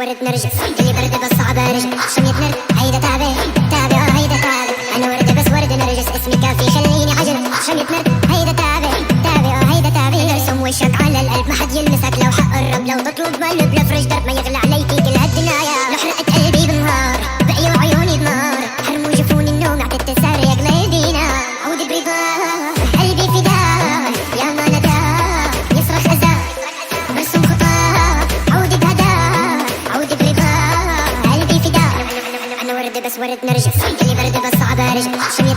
ورد نرجس اللي برد بس صعب ارجع عشان يتنرد هيدا تعبان تابع هيدا تعبان انا ورد بس ورد نرجس اسمي كافي خليني عجل عشان يتنرد هيدا تعبان تابع هيدا تعبان ارسم وشك على القلب ما حد يلمسك لو حق الرب لو تطلب مقلب لفرج درب ما يغلى عليكي كل هالدنيا لو حرقت قلبي بالنهار بقي وعيوني بنار حرموا جفون النوم عتت تساري اغلى ايدينا عودي برضاه قلبي فداه يا ما نداه يصرخ اذاه برسم خطاه عودي بهداه عودي برضاه قلبي فداه انا ورد بس ورد نرجس اللي برد بس صعب ارجع عشان